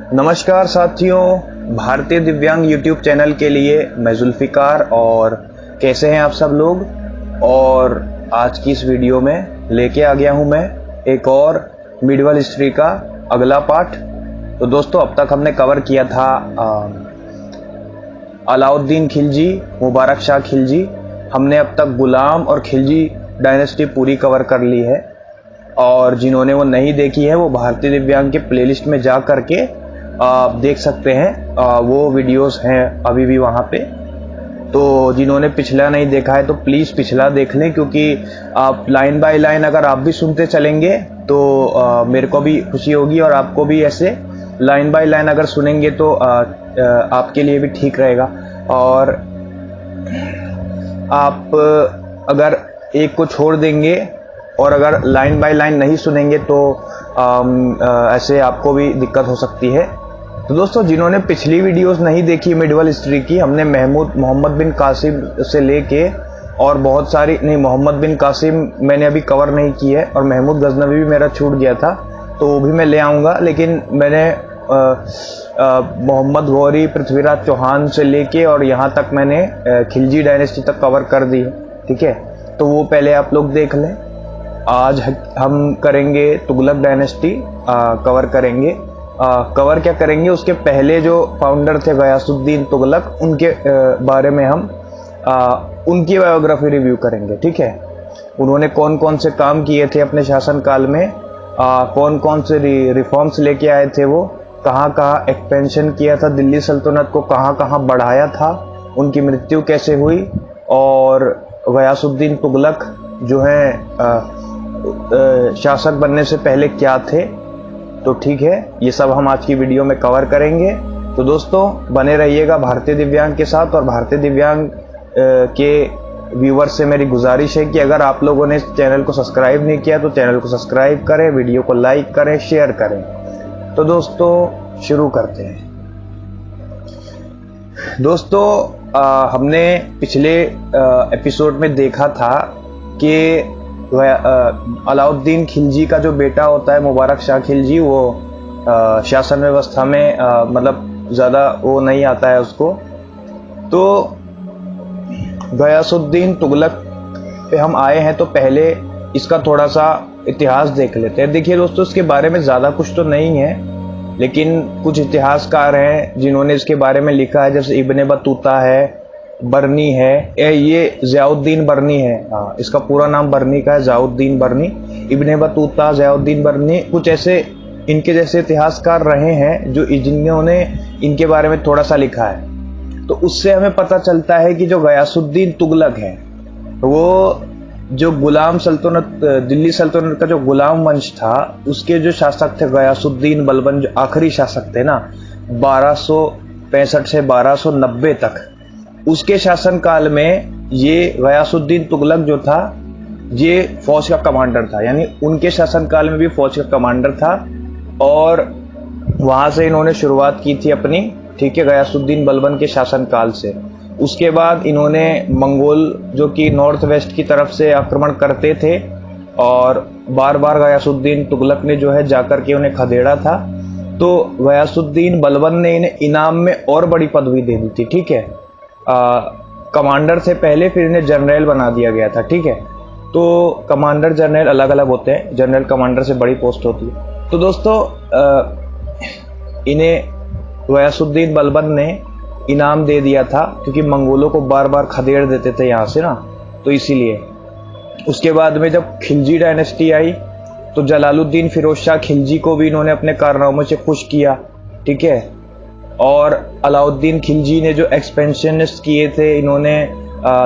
नमस्कार साथियों, भारतीय दिव्यांग यूट्यूब चैनल के लिए मैं जुल्फिकार। और कैसे हैं आप सब लोग। और आज की इस वीडियो में लेके आ गया हूं मैं एक और मिडवल हिस्ट्री का अगला पार्ट। तो दोस्तों, अब तक हमने कवर किया था अलाउद्दीन खिलजी, मुबारक शाह खिलजी। हमने अब तक गुलाम और खिलजी डायनेस्टी पूरी कवर कर ली है। और जिन्होंने वो नहीं देखी है वो भारतीय दिव्यांग के प्लेलिस्ट में जा करके आप देख सकते हैं। वो वीडियोस हैं अभी भी वहाँ पे। तो जिन्होंने पिछला नहीं देखा है तो प्लीज़ पिछला देख लें, क्योंकि आप लाइन बाय लाइन अगर आप भी सुनते चलेंगे तो मेरे को भी खुशी होगी, और आपको भी ऐसे लाइन बाय लाइन अगर सुनेंगे तो आपके लिए भी ठीक रहेगा। और आप अगर एक को छोड़ देंगे और अगर लाइन बाय लाइन नहीं सुनेंगे तो ऐसे आपको भी दिक्कत हो सकती है। तो दोस्तों, जिन्होंने पिछली वीडियोस नहीं देखी मिडवल हिस्ट्री की, हमने मोहम्मद बिन कासिम से लेके और बहुत सारी मोहम्मद बिन कासिम मैंने अभी कवर नहीं की है, और महमूद गजनवी भी मेरा छूट गया था तो वो भी मैं ले आऊँगा। लेकिन मैंने मोहम्मद गौरी, पृथ्वीराज चौहान से लेके और यहाँ तक मैंने खिलजी डायनेस्टी तक कवर कर दी है, ठीक है। तो वो पहले आप लोग देख लें। आज हम करेंगे तुगलक डायनेस्टी कवर करेंगे। कवर क्या करेंगे, उसके पहले जो फाउंडर थे गयासुद्दीन तुगलक, उनके बारे में हम उनकी बायोग्राफी रिव्यू करेंगे, ठीक है। उन्होंने कौन कौन से काम किए थे अपने शासनकाल में, कौन कौन से रिफॉर्म्स लेके आए थे, वो कहाँ कहाँ एक्सपेंशन किया था, दिल्ली सल्तनत को कहाँ कहाँ बढ़ाया था, उनकी मृत्यु कैसे हुई, और गयासुद्दीन तुगलक जो हैं शासक बनने से पहले क्या थे। तो ठीक है, ये सब हम आज की वीडियो में कवर करेंगे। तो दोस्तों, बने रहिएगा भारतीय दिव्यांग के साथ। और भारतीय दिव्यांग के व्यूवर्स से मेरी गुजारिश है कि अगर आप लोगों ने इस चैनल को सब्सक्राइब नहीं किया तो चैनल को सब्सक्राइब करें, वीडियो को लाइक करें, शेयर करें। तो दोस्तों, शुरू करते हैं। दोस्तों, हमने पिछले एपिसोड में देखा था कि अलाउद्दीन खिलजी का जो बेटा होता है मुबारक शाह खिलजी, वो शासन व्यवस्था में मतलब ज़्यादा वो नहीं आता है उसको। तो गयासुद्दीन तुगलक पे हम आए हैं, तो पहले इसका थोड़ा सा इतिहास देख लेते हैं। देखिए दोस्तों, इसके बारे में ज़्यादा कुछ तो नहीं है, लेकिन कुछ इतिहासकार हैं जिन्होंने इसके बारे में लिखा है, जैसे इब्ने बतूता है, बर्नी है, ये ज़ियाउद्दीन बर्नी है। इसका पूरा नाम बर्नी का है, ज़ियाउद्दीन बर्नी। इब्ने बतूता, ज़ियाउद्दीन बर्नी, कुछ ऐसे इनके जैसे इतिहासकार रहे हैं जो जिन्होंने इनके बारे में थोड़ा सा लिखा है। तो उससे हमें पता चलता है कि जो गयासुद्दीन तुगलक है वो जो गुलाम सल्तनत, दिल्ली सल्तनत का जो गुलाम वंश था, उसके जो शासक थे गयासुद्दीन बलबन, जो आखिरी शासक थे ना 1265 से 1290 तक, उसके शासनकाल में ये गयासुद्दीन तुगलक जो था ये फौज का कमांडर था। यानी उनके शासनकाल में भी फौज का कमांडर था, और वहां से इन्होंने शुरुआत की थी अपनी, ठीक है, गयासुद्दीन बलबन के शासनकाल से। उसके बाद इन्होंने मंगोल जो कि नॉर्थ वेस्ट की तरफ से आक्रमण करते थे, और बार बार गयासुद्दीन तुगलक ने जो है जाकर के उन्हें खदेड़ा था। तो गयासुद्दीन बलबन ने इन्हें इनाम में और बड़ी पदवी दे दी थी, ठीक है। कमांडर थे पहले, फिर इन्हें जनरल बना दिया गया था, ठीक है। तो कमांडर जनरल अलग अलग होते हैं, जनरल कमांडर से बड़ी पोस्ट होती है। तो दोस्तों, इन्हें गयासुद्दीन बलबन ने इनाम दे दिया था, क्योंकि मंगोलों को बार बार खदेड़ देते थे यहाँ से ना, तो इसीलिए। उसके बाद में जब खिलजी डायनेस्टी आई तो जलालुद्दीन फिरोज शाह खिलजी को भी इन्होंने अपने कारनामों से खुश किया, ठीक है। और अलाउद्दीन खिलजी ने जो एक्सपेंशनिस्ट किए थे, इन्होंने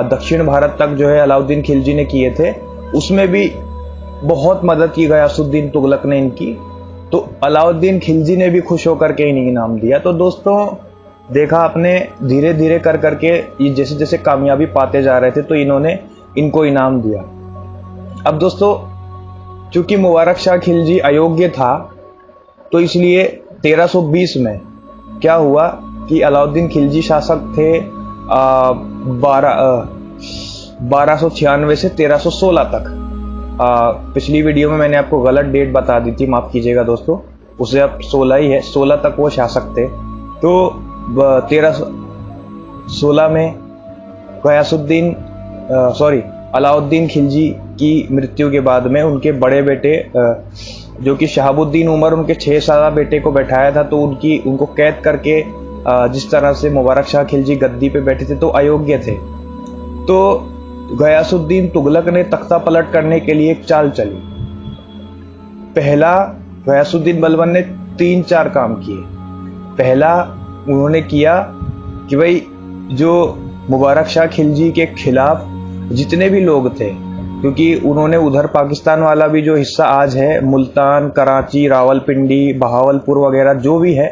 दक्षिण भारत तक जो है अलाउद्दीन खिलजी ने किए थे, उसमें भी बहुत मदद की गयासुद्दीन तुगलक ने इनकी। तो अलाउद्दीन खिलजी ने भी खुश होकर के इन्हें इनाम दिया। तो दोस्तों, देखा आपने, धीरे धीरे कर करके ये जैसे जैसे कामयाबी पाते जा रहे थे तो इन्होंने इनको इनाम दिया। अब दोस्तों, चूंकि मुबारक शाह खिलजी अयोग्य था, तो इसलिए 1320 में क्या हुआ कि अलाउद्दीन खिलजी शासक थे 1296 से 1316 तक। पिछली वीडियो में मैंने आपको गलत डेट बता दी थी, माफ़ कीजिएगा दोस्तों। उसे अब 16 ही है, 16 तक वो शासक थे। तो 1316 में अलाउद्दीन खिलजी की मृत्यु के बाद में उनके बड़े बेटे जो कि शहाबुद्दीन उमर, उनके 6 साल बेटे को बैठाया था, तो उनको कैद करके जिस तरह से मुबारक शाह खिलजी गद्दी पे बैठे थे तो अयोग्य थे। तो गयासुद्दीन तुगलक ने तख्ता पलट करने के लिए एक चाल चली। पहला, गयासुद्दीन बलबन ने 3-4 काम किए। पहला उन्होंने किया कि भाई जो मुबारक शाह खिलजी के खिलाफ जितने भी लोग थे, क्योंकि उन्होंने उधर पाकिस्तान वाला भी जो हिस्सा आज है, मुल्तान, कराची, रावलपिंडी, बहावलपुर वगैरह जो भी है,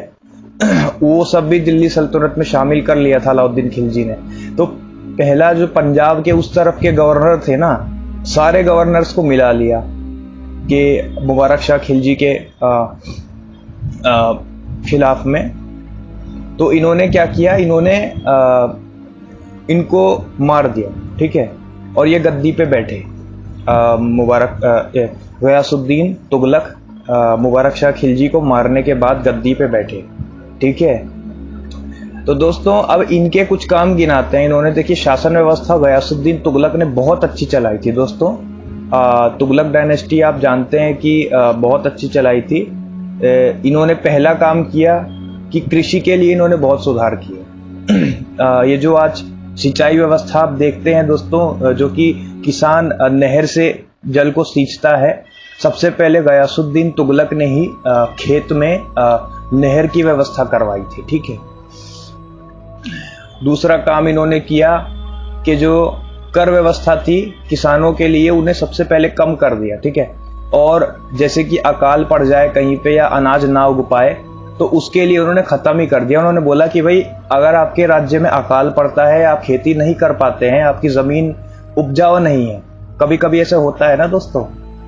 वो सब भी दिल्ली सल्तनत में शामिल कर लिया था अलाउद्दीन खिलजी ने। तो पहला जो पंजाब के उस तरफ के गवर्नर थे ना, सारे गवर्नर्स को मिला लिया कि मुबारक शाह खिलजी के खिलाफ में। तो इन्होंने क्या किया, इन्होंने इनको मार दिया, ठीक है, और ये गद्दी पे बैठे। गयासुद्दीन तुगलक मुबारक शाह खिलजी को मारने के बाद गद्दी पे बैठे, ठीक है। तो दोस्तों अब इनके कुछ काम गिनाते हैं। इन्होंने देखिए शासन व्यवस्था गयासुद्दीन तुगलक ने बहुत अच्छी चलाई थी दोस्तों। तुगलक डायनेस्टी आप जानते हैं कि बहुत अच्छी चलाई थी। इन्होंने पहला काम किया कि कृषि के लिए इन्होंने बहुत सुधार किए। ये जो आज सिंचाई व्यवस्था आप देखते हैं दोस्तों, जो कि किसान नहर से जल को सींचता है, सबसे पहले गयासुद्दीन तुगलक ने ही खेत में नहर की व्यवस्था करवाई थी, ठीक है। दूसरा काम इन्होंने किया कि जो कर व्यवस्था थी किसानों के लिए, उन्हें सबसे पहले कम कर दिया, ठीक है। और जैसे कि अकाल पड़ जाए कहीं पे या अनाज ना उग पाए तो उसके लिए उन्होंने खत्म ही कर दिया। उन्होंने बोला कि भाई अगर आपके राज्य में अकाल पड़ता है, आप खेती नहीं कर पाते हैं, आपकी जमीन उपजाऊ नहीं है, कभी कभी ऐसा होता है ना दोस्तों,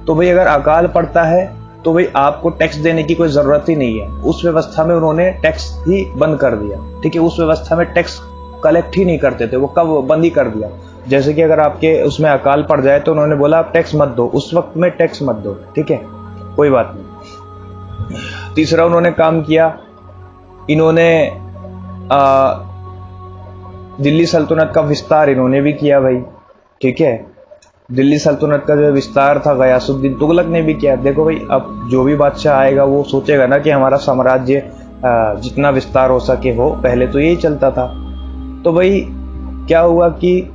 तो भाई अगर अकाल पड़ता है तो भाई आपको टैक्स देने की कोई जरूरत ही नहीं है। उस व्यवस्था में उन्होंने टैक्स ही बंद कर दिया, ठीक है। उस व्यवस्था में टैक्स कलेक्ट ही नहीं करते थे, वो कब बंद ही कर दिया। जैसे कि अगर आपके उसमें अकाल पड़ जाए तो उन्होंने बोला आप टैक्स मत दो, उस वक्त में टैक्स मत दो, ठीक है, कोई बात नहीं। तीसरा उन्होंने काम किया, इन्होंने दिल्ली सल्तनत का विस्तार इन्होंने भी किया भाई, ठीक है। दिल्ली सल्तनत का जो विस्तार था गयासुद्दीन तुगलक ने भी किया। देखो भाई अब जो भी बादशाह आएगा वो सोचेगा ना कि हमारा साम्राज्य जितना विस्तार हो सके हो, पहले तो यही चलता था। तो भाई क्या हुआ कि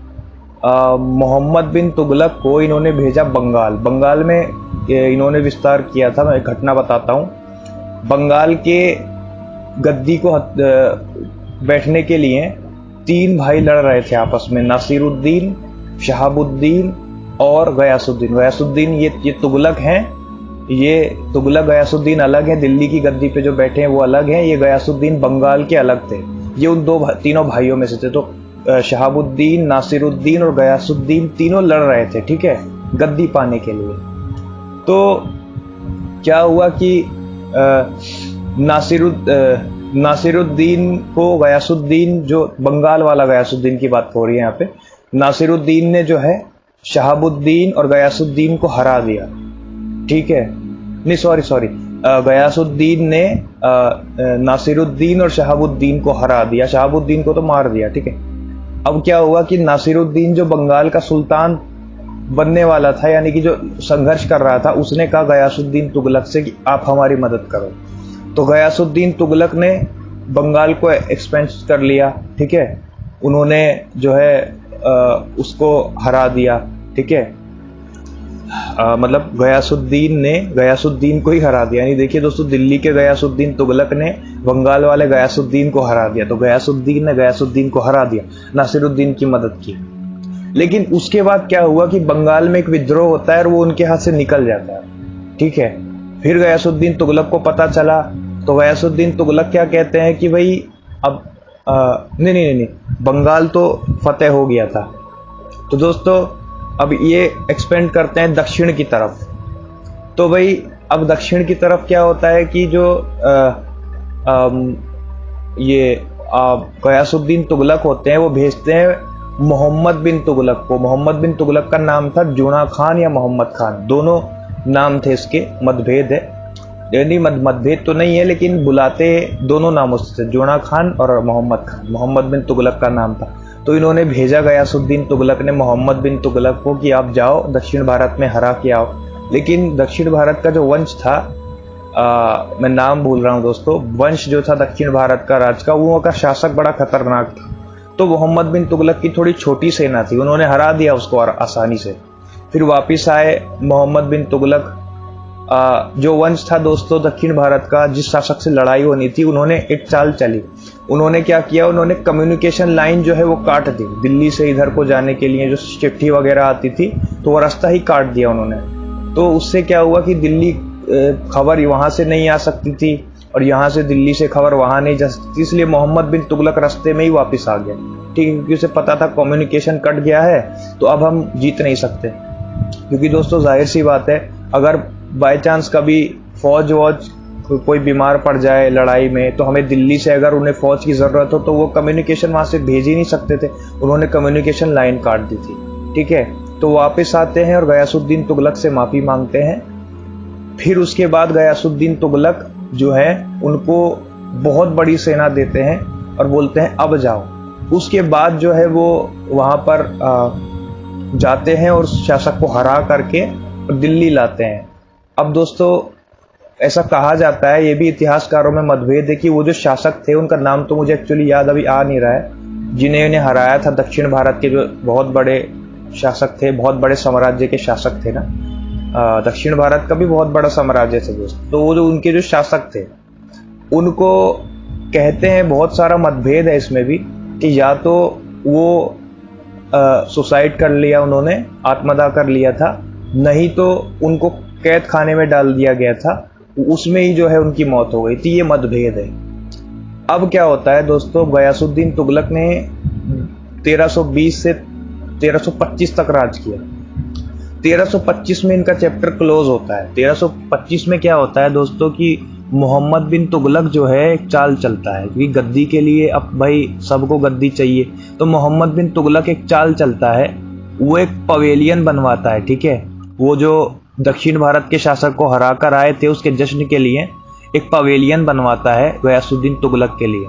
मोहम्मद बिन तुगलक को इन्होंने भेजा बंगाल में इन्होंने विस्तार किया था। मैं एक घटना बताता हूँ। बंगाल के गद्दी को बैठने के लिए 3 भाई लड़ रहे थे आपस में, नासिरुद्दीन, शहाबुद्दीन और गयासुद्दीन। गयासुद्दीन ये तुगलक हैं, ये तुगलक गयासुद्दीन अलग है, दिल्ली की गद्दी पे जो बैठे हैं वो अलग हैं, ये गयासुद्दीन बंगाल के अलग थे। ये उन तीनों भाइयों में से थे। तो शहाबुद्दीन, नासिरुद्दीन और गयासुद्दीन तीनों लड़ रहे थे, ठीक है, गद्दी पाने के लिए। तो क्या हुआ कि नासिरुद्दीन को गयासुद्दीन, जो बंगाल वाला गयासुद्दीन की बात हो रही है यहाँ पे, नासिरुद्दीन ने जो है शहाबुद्दीन और गयासुद्दीन को हरा दिया, ठीक है। नहीं सॉरी, गयासुद्दीन ने नासिरुद्दीन और शहाबुद्दीन को हरा दिया, शहाबुद्दीन को तो मार दिया, ठीक है। अब क्या हुआ कि नासिरुद्दीन जो बंगाल का सुल्तान बनने वाला था, यानी कि जो संघर्ष कर रहा था, उसने कहा गयासुद्दीन तुगलक से कि आप हमारी मदद करो। तो गयासुद्दीन तुगलक ने बंगाल को एक्सपेंड कर लिया, ठीक है। उन्होंने जो है उसको हरा दिया, ठीक है। मतलब गयासुद्दीन को ही हरा दिया। यानी देखिए दोस्तों, दिल्ली के गयासुद्दीन तुगलक ने बंगाल वाले गयासुद्दीन को हरा दिया। तो गयासुद्दीन ने गयासुद्दीन को हरा दिया, नासिरुद्दीन की मदद की। लेकिन उसके बाद क्या हुआ कि बंगाल में एक विद्रोह होता है और वो उनके हाथ से निकल जाता है, ठीक है। फिर गयासुद्दीन तुगलक को पता चला, तो गयासुद्दीन तुगलक क्या कहते हैं कि भाई अब नहीं, बंगाल तो फतेह हो गया था। तो दोस्तों अब ये एक्सपेंड करते हैं दक्षिण की तरफ। तो भाई अब दक्षिण की तरफ क्या होता है कि जो गयासुद्दीन तुगलक होते हैं वो भेजते हैं मोहम्मद बिन तुगलक को। मोहम्मद बिन तुगलक का नाम था जुना खान या मोहम्मद खान, दोनों नाम थे, इसके मतभेद है। यानी मतभेद तो नहीं है, लेकिन बुलाते दोनों नामों से, जोना खान और मोहम्मद खान। मोहम्मद बिन तुगलक का नाम था। तो इन्होंने भेजा गयासुद्दीन तुगलक ने मोहम्मद बिन तुगलक को कि आप जाओ दक्षिण भारत में हरा के आओ। लेकिन दक्षिण भारत का जो वंश था, मैं नाम भूल रहा हूँ दोस्तों, वंश जो था दक्षिण भारत का राज का, वो का शासक बड़ा खतरनाक था। तो मोहम्मद बिन तुगलक की थोड़ी छोटी सेना थी, उन्होंने हरा दिया उसको आसानी से। फिर वापिस आए मोहम्मद बिन तुगलक। जो वंश था दोस्तों दक्षिण भारत का, जिस शासक से लड़ाई होनी थी, उन्होंने एक चाल चली। उन्होंने क्या किया, उन्होंने कम्युनिकेशन लाइन जो है वो काट दी। दिल्ली से इधर को जाने के लिए जो चिट्ठी वगैरह आती थी, तो वो रास्ता ही काट दिया उन्होंने। तो उससे क्या हुआ कि दिल्ली खबर वहां से नहीं आ सकती थी और यहाँ से दिल्ली से खबर वहां नहीं जा सकती, इसलिए मोहम्मद बिन तुगलक रास्ते में ही वापस आ गया। ठीक है, क्योंकि उसे पता था कम्युनिकेशन कट गया है तो अब हम जीत नहीं सकते। क्योंकि दोस्तों जाहिर सी बात है, अगर बाय चांस कभी फौज वौज कोई बीमार पड़ जाए लड़ाई में, तो हमें दिल्ली से अगर उन्हें फौज की जरूरत हो तो वो कम्युनिकेशन वहां से भेज ही नहीं सकते थे। उन्होंने कम्युनिकेशन लाइन काट दी थी। ठीक है, तो वापस आते हैं और गयासुद्दीन तुगलक से माफी मांगते हैं। फिर उसके बाद गयासुद्दीन तुगलक जो है उनको बहुत बड़ी सेना देते हैं और बोलते हैं अब जाओ। उसके बाद जो है वो वहां पर जाते हैं और शासक को हरा करके दिल्ली लाते हैं। अब दोस्तों ऐसा कहा जाता है, ये भी इतिहासकारों में मतभेद है कि वो जो शासक थे उनका नाम तो मुझे एक्चुअली याद अभी आ नहीं रहा है, जिन्हें इन्हें हराया था दक्षिण भारत के जो बहुत बड़े शासक थे, बहुत बड़े साम्राज्य के शासक थे ना, दक्षिण भारत का भी बहुत बड़ा साम्राज्य था दोस्तों। तो वो जो उनके जो शासक थे उनको कहते हैं, बहुत सारा मतभेद है इसमें भी, कि या तो वो सुसाइड कर लिया, उन्होंने आत्मदाह कर लिया था, नहीं तो उनको कैद खाने में डाल दिया गया था, उसमें ही जो है उनकी मौत हो गई थी। ये मतभेद है। अब क्या होता है दोस्तों, गयासुद्दीन तुगलक ने 1320 से 1325 तक राज किया। 1325 में इनका चैप्टर क्लोज होता है। 1325 में क्या होता है दोस्तों कि मोहम्मद बिन तुगलक जो है एक चाल चलता है, क्योंकि गद्दी के लिए अब भाई सबको गद्दी चाहिए, तो मोहम्मद बिन तुगलक एक चाल चलता है, वो एक पवेलियन बनवाता है। ठीक है, वो जो दक्षिण भारत के शासक को हरा कर आए थे उसके जश्न के लिए एक पवेलियन बनवाता है गयासुद्दीन तुगलक के लिए।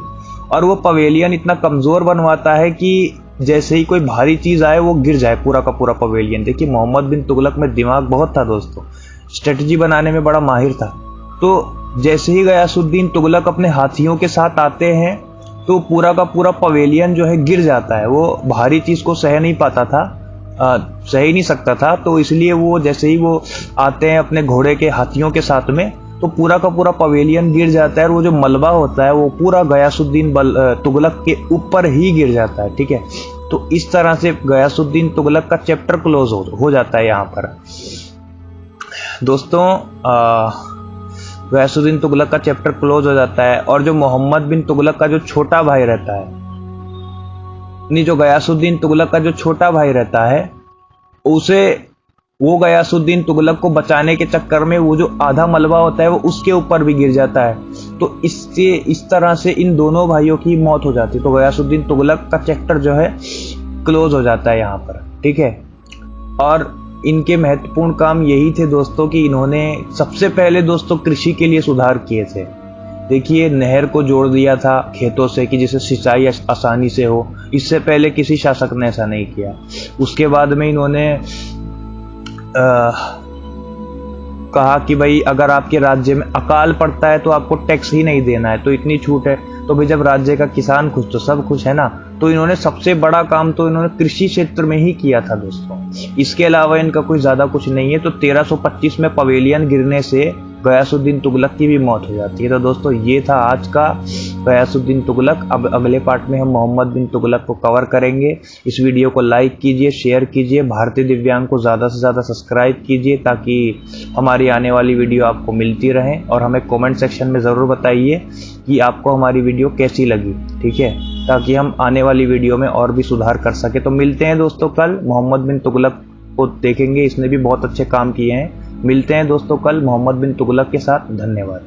और वो पवेलियन इतना कमजोर बनवाता है कि जैसे ही कोई भारी चीज आए वो गिर जाए, पूरा का पूरा पवेलियन। देखिए मोहम्मद बिन तुगलक में दिमाग बहुत था दोस्तों, स्ट्रेटजी बनाने में बड़ा माहिर था। तो जैसे ही गयासुद्दीन तुगलक अपने हाथियों के साथ आते हैं तो पूरा का पूरा पवेलियन जो है गिर जाता है। वो भारी चीज को सह नहीं पाता था, सह ही नहीं सकता था, तो इसलिए वो जैसे ही वो आते हैं अपने घोड़े के हाथियों के साथ में, तो पूरा का पूरा पवेलियन गिर जाता है और वो जो मलबा होता है वो पूरा गयासुद्दीन तुगलक के ऊपर ही गिर जाता है। ठीक है, तो इस तरह से गयासुद्दीन तुगलक का चैप्टर क्लोज हो जाता है यहाँ पर दोस्तों। गयासुद्दीन तुगलक का चैप्टर क्लोज हो जाता है। और जो मोहम्मद बिन तुगलक का जो छोटा भाई रहता है, नहीं, जो गयासुद्दीन तुगलक का जो छोटा भाई रहता है, उसे वो गयासुद्दीन तुगलक को बचाने के चक्कर में वो जो आधा मलबा होता है वो उसके ऊपर भी गिर जाता है। तो इससे इस तरह से इन दोनों भाइयों की मौत हो जाती है। तो गयासुद्दीन तुगलक का चैप्टर जो है क्लोज हो जाता है यहाँ पर। ठीक है, और इनके महत्वपूर्ण काम यही थे दोस्तों कि इन्होंने सबसे पहले दोस्तों कृषि के लिए सुधार किए थे। देखिए नहर को जोड़ दिया था खेतों से कि जिससे सिंचाई आसानी से हो। इससे पहले किसी शासक ने ऐसा नहीं किया। उसके बाद में इन्होंने कहा कि भाई अगर आपके राज्य में अकाल पड़ता है तो आपको टैक्स ही नहीं देना है, तो इतनी छूट है। तो भाई जब राज्य का किसान खुश तो सब खुश है ना। तो इन्होंने सबसे बड़ा काम तो इन्होंने कृषि क्षेत्र में ही किया था दोस्तों। इसके अलावा इनका कोई ज्यादा कुछ नहीं है। तो 1325 में पवेलियन गिरने से गयासुद्दीन तुगलक की भी मौत हो जाती है। तो दोस्तों ये था आज का गयासुद्दीन तुगलक। अब अगले पार्ट में हम मोहम्मद बिन तुगलक को कवर करेंगे। इस वीडियो को लाइक कीजिए, शेयर कीजिए, भारतीय दिव्यांग को ज़्यादा से ज़्यादा सब्सक्राइब कीजिए ताकि हमारी आने वाली वीडियो आपको मिलती रहे। और हमें कमेंट सेक्शन में ज़रूर बताइए कि आपको हमारी वीडियो कैसी लगी, ठीक है, ताकि हम आने वाली वीडियो में और भी सुधार कर सके। तो मिलते हैं दोस्तों कल। मोहम्मद बिन तुगलक को देखेंगे, इसने भी बहुत अच्छे काम किए हैं। मिलते हैं दोस्तों कल मोहम्मद बिन तुगलक के साथ। धन्यवाद।